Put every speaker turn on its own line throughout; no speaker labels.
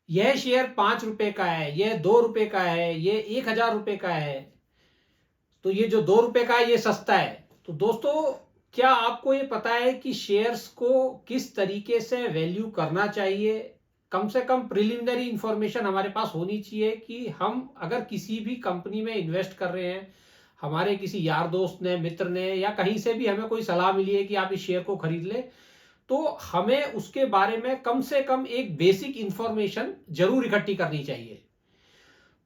यह शेयर 5 रुपए का है, यह 2 रुपए का है, ये 1,000 रुपए का है, तो ये जो 2 रुपए का है ये सस्ता है। तो दोस्तों, क्या आपको ये पता है कि शेयर्स को किस तरीके से वैल्यू करना चाहिए? कम से कम प्रिलिमिनरी इंफॉर्मेशन हमारे पास होनी चाहिए कि हम अगर किसी भी कंपनी में इन्वेस्ट कर रहे हैं, हमारे किसी यार दोस्त ने, मित्र ने, या कहीं से भी हमें कोई सलाह मिली है कि आप इस शेयर को खरीद ले, तो हमें उसके बारे में कम से कम एक बेसिक इंफॉर्मेशन जरूर इकट्ठी करनी चाहिए।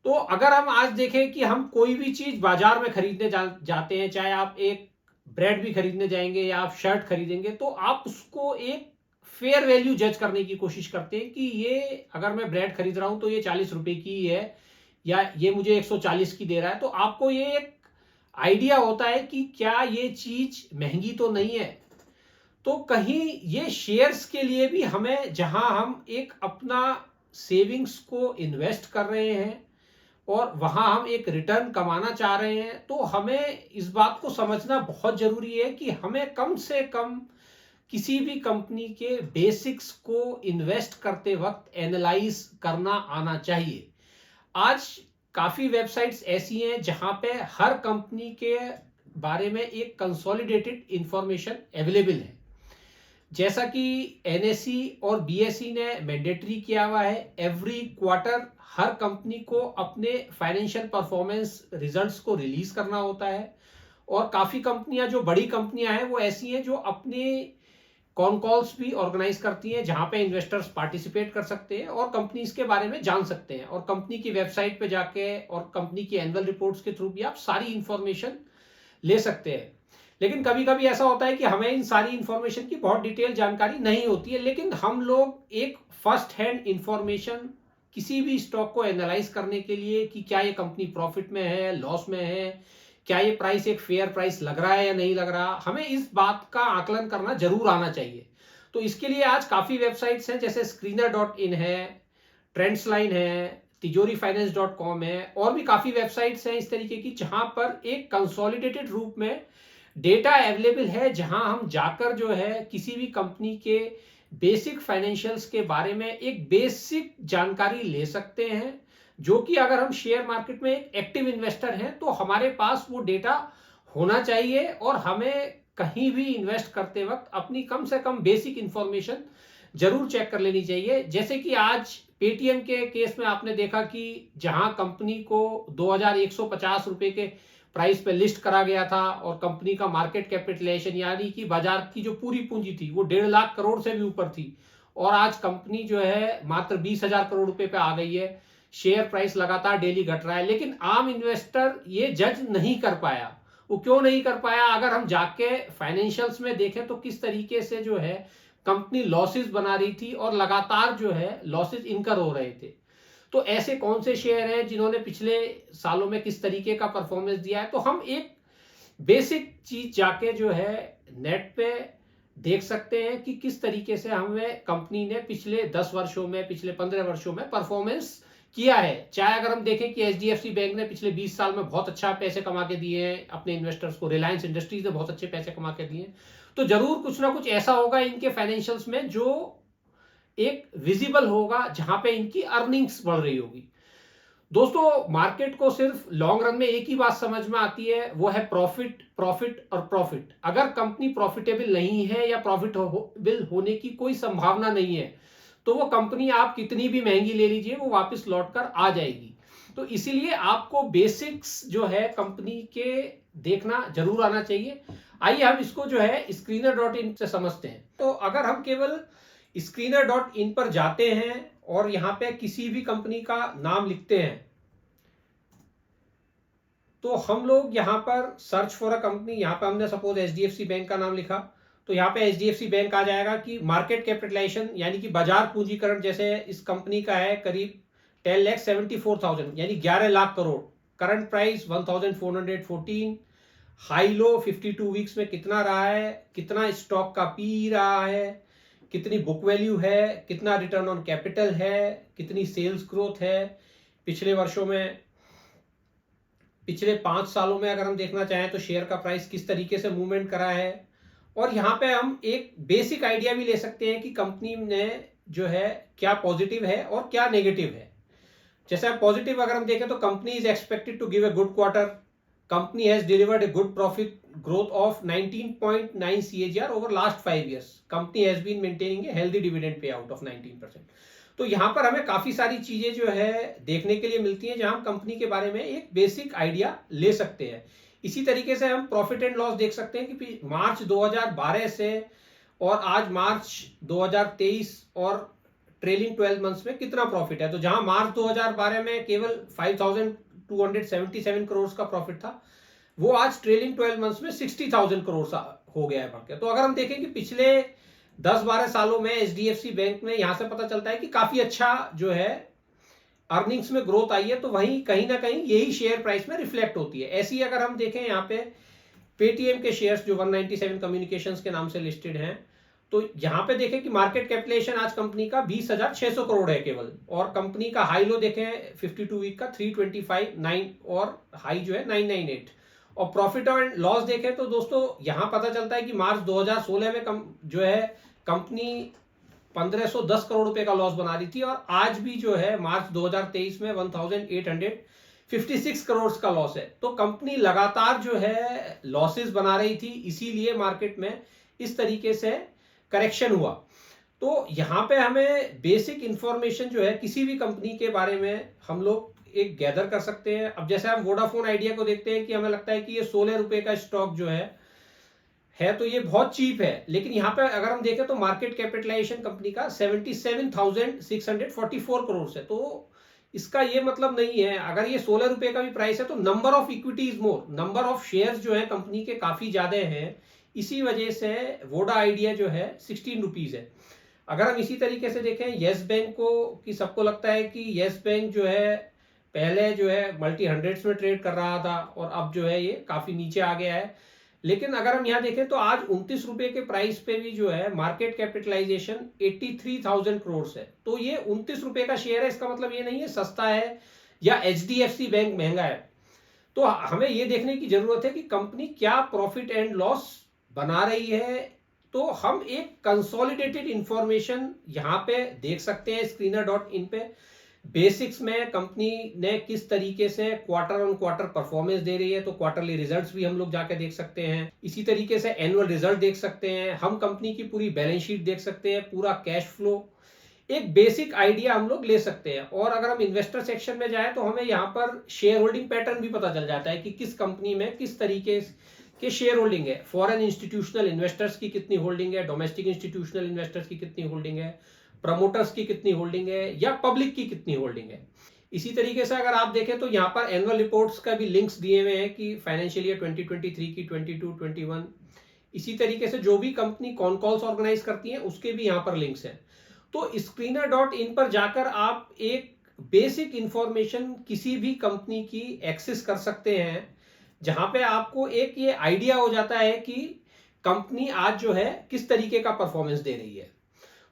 तो अगर हम आज देखें कि हम कोई भी चीज बाजार में खरीदने जाते हैं, चाहे आप एक ब्रेड भी खरीदने जाएंगे या आप शर्ट खरीदेंगे, तो आप उसको एक फेयर वैल्यू जज करने की कोशिश करते हैं कि ये, अगर मैं ब्रेड खरीद रहा हूं तो ये 40 रुपए की ही है या ये मुझे 140 की दे रहा है। तो आपको ये एक आइडिया होता है कि क्या ये चीज महंगी तो नहीं है। तो कहीं ये शेयर्स के लिए भी हमें, जहां हम एक अपना सेविंग्स को इन्वेस्ट कर रहे हैं और वहां हम एक रिटर्न कमाना चाह रहे हैं, तो हमें इस बात को समझना बहुत जरूरी है कि हमें कम से कम किसी भी कंपनी के बेसिक्स को इन्वेस्ट करते वक्त एनालाइज करना आना चाहिए। आज काफी वेबसाइट्स ऐसी हैं जहां पे हर कंपनी के बारे में एक कंसोलिडेटेड इंफॉर्मेशन अवेलेबल है। जैसा कि एनएसई और बीएसई ने मैंडेटरी किया हुआ है, एवरी क्वार्टर हर कंपनी को अपने फाइनेंशियल परफॉर्मेंस रिजल्ट्स को रिलीज करना होता है। और काफी कंपनियां, जो बड़ी कंपनियां हैं, वो ऐसी हैं जो अपने कॉन कॉल्स भी ऑर्गेनाइज करती हैं जहां पे इन्वेस्टर्स पार्टिसिपेट कर सकते हैं और कंपनीज के बारे में जान सकते हैं। और कंपनी की वेबसाइट पे जाके और कंपनी की एनुअल रिपोर्ट्स के थ्रू भी आप सारी इंफॉर्मेशन ले सकते हैं। लेकिन कभी कभी ऐसा होता है कि हमें इन सारी इंफॉर्मेशन की बहुत डिटेल जानकारी नहीं होती है, लेकिन हम लोग एक फर्स्ट हैंड इंफॉर्मेशन किसी भी स्टॉक को एनालाइज करने के लिए कि क्या ये कंपनी प्रॉफिट में है, लॉस में है, क्या ये प्राइस एक फेयर प्राइस लग रहा है या नहीं लग रहा, हमें इस बात का आकलन करना जरूर आना चाहिए। तो इसके लिए आज काफी वेबसाइट्स हैं, जैसे screener.in है, ट्रेंड्सलाइन है, तिजोरीफाइनेंस.com है, और भी काफी वेबसाइट्स हैं इस तरीके की जहां पर एक कंसोलिडेटेड रूप में डेटा अवेलेबल है, जहां हम जाकर जो है किसी भी कंपनी के बेसिक फाइनेंशियल्स के बारे में एक बेसिक जानकारी ले सकते हैं, जो कि अगर हम शेयर मार्केट में एक एक्टिव इन्वेस्टर हैं तो हमारे पास वो डेटा होना चाहिए। और हमें कहीं भी इन्वेस्ट करते वक्त अपनी कम से कम बेसिक इंफॉर्मेशन जरूर चेक कर लेनी चाहिए। जैसे कि आज पेटीएम के केस में आपने देखा कि जहां कंपनी को 2,150 रुपए के प्राइस पे लिस्ट करा गया था और कंपनी का मार्केट कैपिटलाइजेशन, यानी कि बाजार की जो पूरी पूंजी थी, वो 1.5 लाख करोड़ से भी ऊपर थी, और आज कंपनी जो है मात्र 20,000 करोड़ रुपए पे आ गई है। शेयर प्राइस लगातार डेली घट रहा है, लेकिन आम इन्वेस्टर ये जज नहीं कर पाया। वो क्यों नहीं कर पाया? अगर हम जाके फाइनेंशियल्स में देखें तो किस तरीके से जो है कंपनी लॉसेस बना रही थी और लगातार जो है लॉसेस इनकर हो रहे थे। तो ऐसे कौन से शेयर हैं जिन्होंने पिछले सालों में किस तरीके का परफॉर्मेंस दिया है, तो हम एक बेसिक चीज जाके जो है नेट पे देख सकते हैं कि किस तरीके से हमें कंपनी ने पिछले 10 वर्षों में, पिछले 15 वर्षों में परफॉर्मेंस किया है। चाहे अगर हम देखें कि एचडीएफसी बैंक ने पिछले 20 साल में बहुत अच्छा पैसे कमा के दिए हैं अपने इन्वेस्टर्स को, रिलायंस इंडस्ट्रीज ने बहुत अच्छे पैसे कमा के दिए हैं, तो जरूर कुछ ना कुछ ऐसा होगा इनके फाइनेंशियल्स में जो एक विजिबल होगा, जहां पे इनकी अर्निंग्स बढ़ रही होगी। दोस्तों, मार्केट को सिर्फ लॉन्ग रन में एक ही बात समझ में आती है, वो है प्रॉफिट, प्रॉफिट और प्रॉफिट। अगर कंपनी प्रॉफिटेबल नहीं है या प्रॉफिटेबल होने की कोई संभावना नहीं है, तो वो कंपनी आप कितनी भी महंगी ले लीजिए, वो वापस लौट कर आ जाएगी। तो इसीलिए आपको बेसिक्स जो है कंपनी के देखना जरूर आना चाहिए। आइए हम इसको जो है screener.in से समझते हैं। तो अगर हम केवल screener.in पर जाते हैं और यहां पे किसी भी कंपनी का नाम लिखते हैं, तो हम लोग यहां पर सर्च फॉर अ कंपनी, यहां पे हमने सपोज एचडीएफसी बैंक का नाम लिखा, तो यहाँ पे एचडीएफसी बैंक आ जाएगा कि मार्केट कैपिटलाइजेशन यानी कि बाजार पूंजीकरण जैसे इस कंपनी का है करीब 10,74,000 यानी 11 lakh crore, current price 1,414, high low 52 weeks में कितना रहा है, कितना स्टॉक का पी रहा है, कितनी बुक वैल्यू है, कितना रिटर्न ऑन कैपिटल है, कितनी सेल्स ग्रोथ है पिछले वर्षों में, पिछले 5 सालों में अगर हम देखना चाहें तो शेयर का प्राइस किस तरीके से मूवमेंट करा है। और यहाँ पे हम एक बेसिक आइडिया भी ले सकते हैं कि कंपनी ने जो है क्या पॉजिटिव है और क्या नेगेटिव है। जैसे पॉजिटिव अगर हम देखें तो company is expected to give a good quarter, company has delivered a good profit growth of 19.9 CAGR over last 5 years, company has been maintaining a healthy dividend pay out of 19%। तो यहाँ पर हमें काफी सारी चीजें जो है देखने के लिए मिलती हैं जहां हम कंपनी के बारे में एक बेसिक आइडिया ले सकते हैं। इसी तरीके से हम प्रॉफिट एंड लॉस देख सकते हैं कि मार्च 2012 से और आज मार्च 2023 और ट्रेलिंग 12 मंथ्स में कितना प्रॉफिट है। तो जहां मार्च 2012 में केवल 5,277 करोड़ का प्रॉफिट था, वो आज ट्रेलिंग 12 मंथ्स में 60,000 करोड़ हो गया है बढ़। तो अगर हम देखें कि पिछले 10-12 सालों में HDFC बैंक में यहां से पता चलता है कि काफी अच्छा जो है अर्निंग्स में ग्रोथ आई है, तो वहीं कहीं ना कहीं यही शेयर प्राइस में रिफ्लेक्ट होती है। ऐसी अगर हम देखें यहाँ पे पेटीएम के शेयर्स जो 197 कम्युनिकेशंस के नाम से लिस्टेड हैं, तो यहाँ पे देखें कि मार्केट कैपिटलाइजेशन आज कंपनी का 20,600 करोड़ है केवल, और कंपनी का हाई लो देखें 52 वीक का 325.9 और हाई जो है 998। और प्रॉफिट और लॉस देखें तो दोस्तों यहाँ पता चलता है कि मार्च 2016 में जो है कंपनी 1510 करोड़ रुपए का लॉस बना रही थी, और आज भी जो है मार्च 2023 में 1856 करोड़ का लॉस है। तो कंपनी लगातार जो है लॉसेस बना रही थी, इसीलिए मार्केट में इस तरीके से करेक्शन हुआ। तो यहाँ पे हमें बेसिक इंफॉर्मेशन जो है किसी भी कंपनी के बारे में हम लोग एक गैदर कर सकते हैं। अब जैसे हम वोडाफोन आइडिया को देखते हैं कि हमें लगता है कि ये 16 रुपए का स्टॉक जो है तो ये बहुत चीप है, लेकिन यहाँ पे अगर हम देखें तो मार्केट कैपिटलाइजेशन कंपनी का 77,644 करोड़ है। तो इसका ये मतलब नहीं है, अगर ये 16 रुपए का भी प्राइस है तो number of equity is more, number of shares जो है कंपनी के काफी ज्यादा हैं, इसी वजह से वोडा आइडिया जो है 16 रुपीज है। अगर हम इसी तरीके से देखें येस बैंक को, कि सबको लगता है कि येस बैंक जो है पहले जो है मल्टी हंड्रेड्स में ट्रेड कर रहा था और अब जो है ये काफी नीचे आ गया है, लेकिन अगर हम यहाँ देखें तो आज 29 रुपए के प्राइस पे भी जो है मार्केट कैपिटलाइजेशन 83,000 करोड़ है। तो ये 29 रुपए का शेयर है, इसका मतलब ये नहीं है सस्ता है या HDFC बैंक महंगा है। तो हमें ये देखने की जरूरत है कि कंपनी क्या प्रॉफिट एंड लॉस बना रही है। तो हम एक कंसोलिडेटेड इंफॉर्मेशन यहाँ पे देख सकते हैं screener.in पे। बेसिक्स में कंपनी ने किस तरीके से क्वार्टर ऑन क्वार्टर परफॉर्मेंस दे रही है, तो क्वार्टरली रिजल्ट्स भी हम लोग जाके देख सकते हैं। इसी तरीके से एनुअल रिजल्ट देख सकते हैं, हम कंपनी की पूरी बैलेंस शीट देख सकते हैं, पूरा कैश फ्लो, एक बेसिक आइडिया हम लोग ले सकते हैं। और अगर हम इन्वेस्टर सेक्शन में जाए तो हमें यहाँ पर शेयर होल्डिंग पैटर्न भी पता चल जाता है कि किस कंपनी में किस तरीके के शेयर होल्डिंग है, फॉरेन इंस्टीट्यूशनल इन्वेस्टर्स की कितनी होल्डिंग है, डोमेस्टिक इंस्टीट्यूशनल इन्वेस्टर्स की कितनी होल्डिंग है, प्रमोटर्स की कितनी होल्डिंग है, या पब्लिक की कितनी होल्डिंग है। इसी तरीके से अगर आप देखें तो यहाँ पर एनुअल रिपोर्ट्स का भी लिंक्स दिए हुए हैं कि फाइनेंशियल ईयर 2023 की 22, 21, इसी तरीके से जो भी कंपनी कॉन कॉल्स ऑर्गेनाइज करती हैं उसके भी यहाँ पर लिंक्स हैं। तो screener.in पर जाकर आप एक बेसिक इंफॉर्मेशन किसी भी कंपनी की एक्सेस कर सकते हैं, जहां पे आपको एक ये आइडिया हो जाता है कि कंपनी आज जो है किस तरीके का परफॉर्मेंस दे रही है।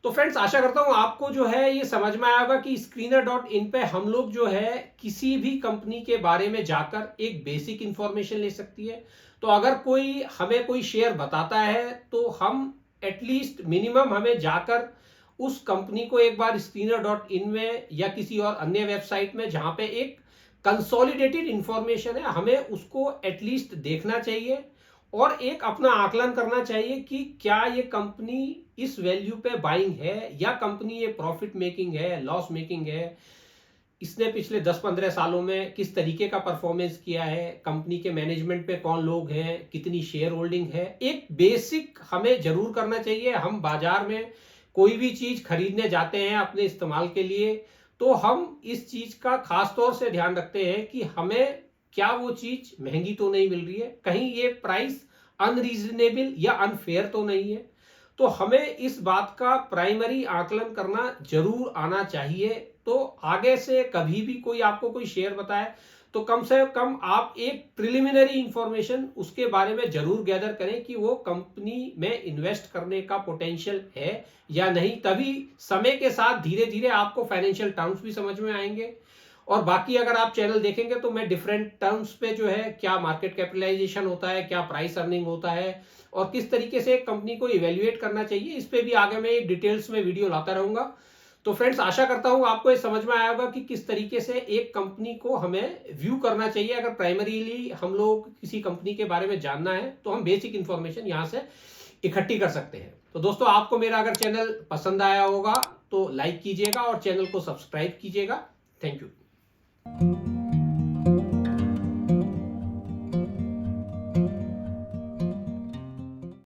तो फ्रेंड्स, आशा करता हूं आपको जो है ये समझ में आया होगा कि screener.in पे हम लोग जो है किसी भी कंपनी के बारे में जाकर एक बेसिक इंफॉर्मेशन ले सकती है। तो अगर कोई हमें कोई शेयर बताता है तो हम एटलीस्ट मिनिमम हमें जाकर उस कंपनी को एक बार screener.in में या किसी और अन्य वेबसाइट में जहां पे एक कंसोलिडेटेड इंफॉर्मेशन है, हमें उसको एटलीस्ट देखना चाहिए और एक अपना आकलन करना चाहिए कि क्या ये कंपनी इस वैल्यू पे बाइंग है या कंपनी ये प्रॉफिट मेकिंग है, लॉस मेकिंग है, इसने पिछले 10-15 सालों में किस तरीके का परफॉर्मेंस किया है, कंपनी के मैनेजमेंट पे कौन लोग हैं, कितनी शेयर होल्डिंग है। एक बेसिक हमें जरूर करना चाहिए। हम बाजार में कोई भी चीज खरीदने जाते हैं अपने इस्तेमाल के लिए, तो हम इस चीज का खास तौर से ध्यान रखते हैं कि हमें क्या वो चीज महंगी तो नहीं मिल रही है, कहीं ये प्राइस अनरीजनेबल या अनफेयर तो नहीं है। तो हमें इस बात का प्राइमरी आकलन करना जरूर आना चाहिए। तो आगे से कभी भी कोई आपको कोई शेयर बताए तो कम से कम आप एक प्रिलिमिनरी इंफॉर्मेशन उसके बारे में जरूर गैदर करें कि वो कंपनी में इन्वेस्ट करने का पोटेंशियल है या नहीं। तभी समय के साथ धीरे धीरे आपको फाइनेंशियल टर्म्स भी समझ में आएंगे। और बाकी अगर आप चैनल देखेंगे तो मैं डिफरेंट टर्म्स पे जो है क्या मार्केट कैपिटलाइजेशन होता है, क्या प्राइस अर्निंग होता है और किस तरीके से एक कंपनी को इवेल्युएट करना चाहिए, इस पे भी आगे मैं एक डिटेल्स में वीडियो लाता रहूंगा। तो फ्रेंड्स, आशा करता हूं आपको ये समझ में आया होगा कि किस तरीके से एक कंपनी को हमें व्यू करना चाहिए। अगर प्राइमरीली हम लोग किसी कंपनी के बारे में जानना है तो हम बेसिक इंफॉर्मेशन यहां से इकट्ठी कर सकते हैं। तो दोस्तों, आपको मेरा अगर चैनल पसंद आया होगा तो लाइक कीजिएगा और चैनल को सब्सक्राइब कीजिएगा। Thank you.